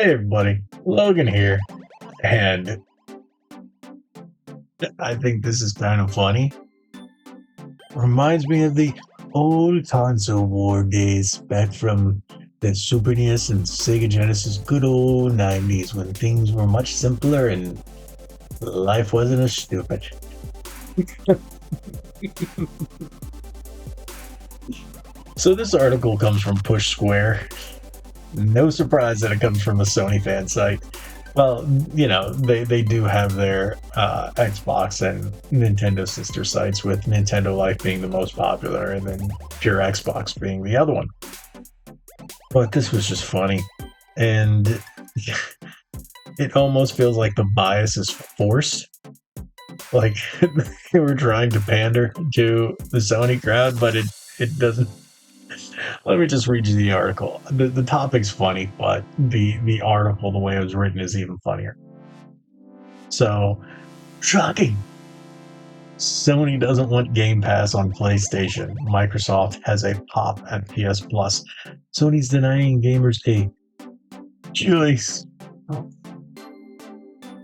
Hey everybody, Logan here, and I think this is kind of funny. Reminds me of the old console war days back from the Super NES and Sega Genesis good old 90s when things were much simpler and life wasn't as stupid. So this article comes from Push Square. No surprise that it comes from a Sony fan site. Well, they do have their Xbox and Nintendo sister sites, with Nintendo Life being the most popular and then pure Xbox being the other one. But this was just funny. And it almost feels like the bias is forced. Like they were trying to pander to the Sony crowd, but it doesn't. Let me just read you the article. The topic's funny, but the article, the way it was written, is even funnier. So, shocking. Sony doesn't want Game Pass on PlayStation. Microsoft has a pop at PS Plus. Sony's denying gamers a choice.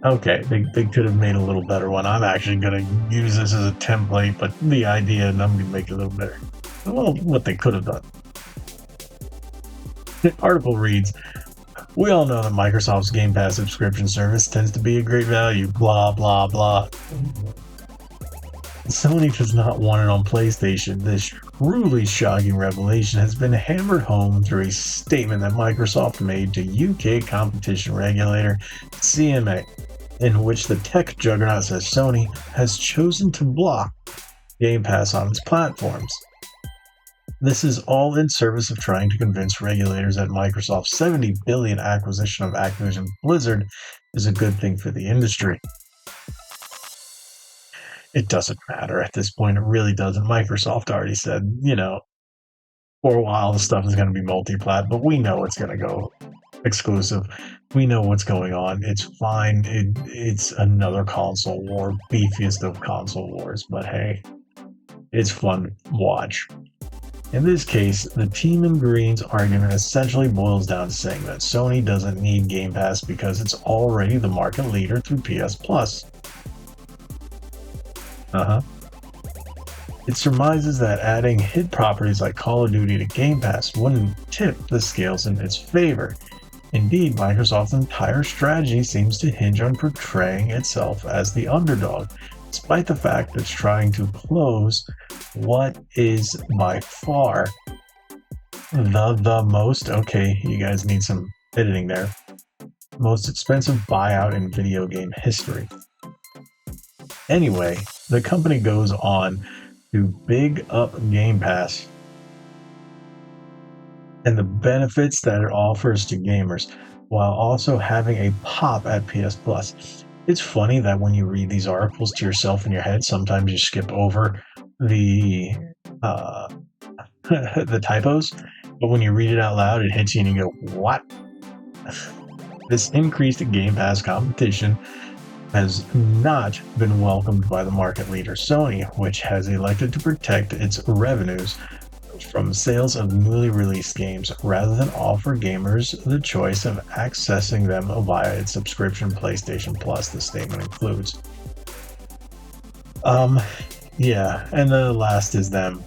Okay, they could have made a little better one. I'm actually going to use this as a template, but the idea, and I'm going to make it a little better. Well, what they could have done. The article reads, "We all know that Microsoft's Game Pass subscription service tends to be a great value, blah, blah, blah. Sony does not want it on PlayStation. This truly shocking revelation has been hammered home through a statement that Microsoft made to UK competition regulator CMA, in which the tech juggernaut says Sony has chosen to block Game Pass on its platforms. This is all in service of trying to convince regulators that Microsoft's $70 billion acquisition of Activision Blizzard is a good thing for the industry." It doesn't matter at this point. It really doesn't. Microsoft already said, for a while the stuff is going to be multi-plat, but we know it's going to go exclusive. We know what's going on. It's fine. It's another console war, beefiest of console wars, but hey, it's fun to watch. In this case, the Team in Green's argument essentially boils down to saying that Sony doesn't need Game Pass because it's already the market leader through PS Plus. It surmises that adding hit properties like Call of Duty to Game Pass wouldn't tip the scales in its favor. Indeed, Microsoft's entire strategy seems to hinge on portraying itself as the underdog, despite the fact that it's trying to close what is by far the most, okay, you guys need some editing there, most expensive buyout in video game history. Anyway, the company goes on to big up Game Pass and the benefits that it offers to gamers, while also having a pop at PS Plus. It's funny that when you read these articles to yourself in your head, sometimes you skip over the the typos, but when you read it out loud, it hits you and you go, "What?" This increased Game Pass competition has not been welcomed by the market leader Sony, which has elected to protect its revenues from sales of newly released games rather than offer gamers the choice of accessing them via its subscription PlayStation Plus, the statement includes. Yeah, and the last is them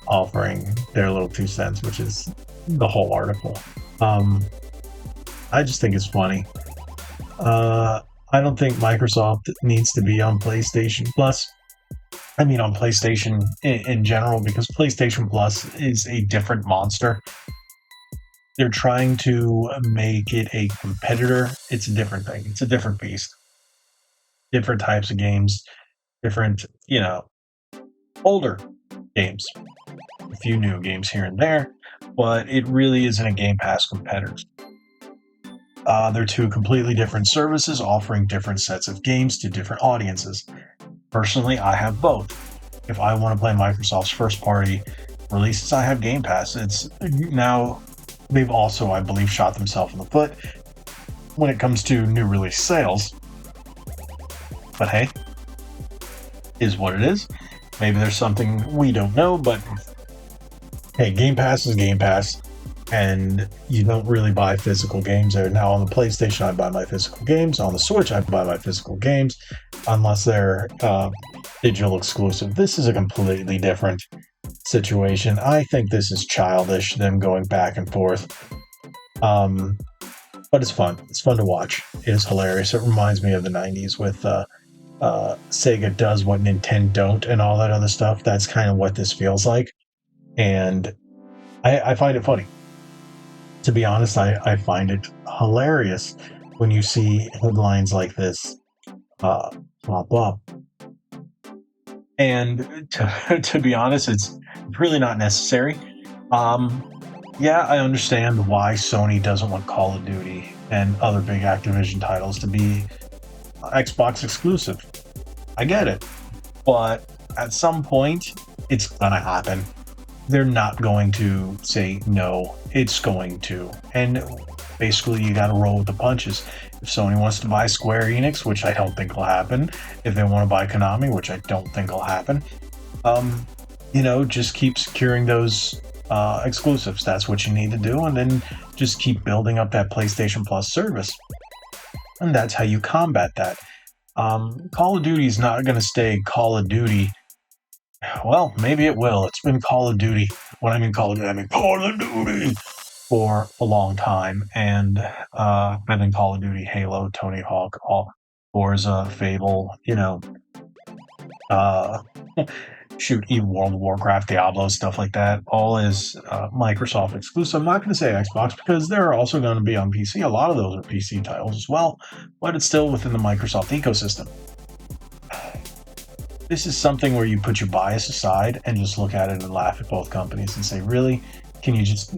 offering their little 2 cents, which is the whole article. I just think it's funny. I don't think Microsoft needs to be on PlayStation Plus. I mean, on PlayStation in general, because PlayStation Plus is a different monster. They're trying to make it a competitor. It's a different thing. It's a different beast. Different types of games, different, older games. A few new games here and there, but it really isn't a Game Pass competitor. They're two completely different services offering different sets of games to different audiences. Personally, I have both. If I want to play Microsoft's first-party releases, I have Game Pass. It's now they've also, I believe, shot themselves in the foot when it comes to new release sales. But hey, is what it is. Maybe there's something we don't know, but hey, Game Pass is Game Pass. and you don't really buy physical games there. Now on the PlayStation, I buy my physical games. On the Switch, I buy my physical games, unless they're digital exclusive. This is a completely different situation. I think this is childish, them going back and forth. But it's fun. It's fun to watch. It is hilarious. It reminds me of the 90s with Sega does what Nintendo don't and all that other stuff. That's kind of what this feels like. And I find it funny. To be honest, I find it hilarious when you see headlines like this pop up. And to be honest, it's really not necessary. Yeah, I understand why Sony doesn't want Call of Duty and other big Activision titles to be Xbox exclusive. I get it. But at some point, it's gonna happen. They're not going to say no. It's going to. And basically, you gotta roll with the punches. If Sony wants to buy Square Enix, which I don't think will happen, if they want to buy Konami, which I don't think will happen, just keep securing those exclusives. That's what you need to do, and then just keep building up that PlayStation Plus service. And that's how you combat that. Call of Duty is not going to stay Call of Duty. Well, maybe it will. It's been Call of Duty. When I mean Call of Duty, I mean Call of Duty for a long time. And I've been in Call of Duty, Halo, Tony Hawk, Forza, Fable, even World of Warcraft, Diablo, stuff like that. All is Microsoft exclusive. I'm not going to say Xbox because they're also going to be on PC. A lot of those are PC titles as well, but it's still within the Microsoft ecosystem. This is something where you put your bias aside and just look at it and laugh at both companies and say, really? Can you just,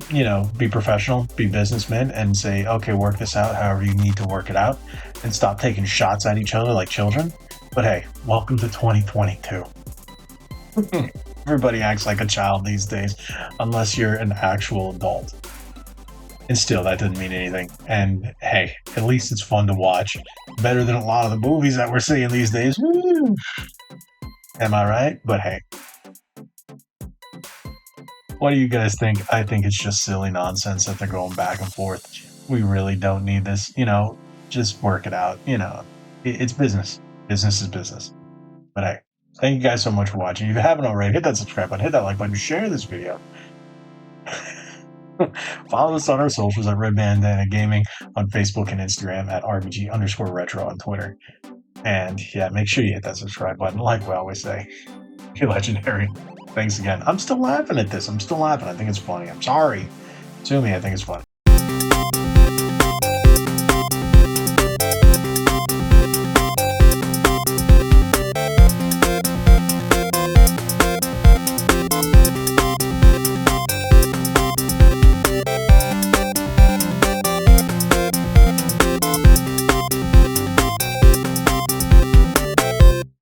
be professional, be businessmen, and say, okay, work this out however you need to work it out, and stop taking shots at each other like children? But hey, welcome to 2022. Everybody acts like a child these days, unless you're an actual adult. And still, that doesn't mean anything. And hey, at least it's fun to watch. Better than a lot of the movies that we're seeing these days. Woo! Am I right? But hey. What do you guys think? I think it's just silly nonsense that they're going back and forth. We really don't need this. Just work it out. It's business. Business is business. But hey, thank you guys so much for watching. If you haven't already, hit that subscribe button, hit that like button, share this video. Follow us on our socials at Red Bandana Gaming on Facebook and Instagram, at RBG_retro on Twitter. And yeah, make sure you hit that subscribe button, like we always say. You're legendary. Thanks again. I'm still laughing at this. I think it's funny. I'm sorry. Sue me, I think it's funny.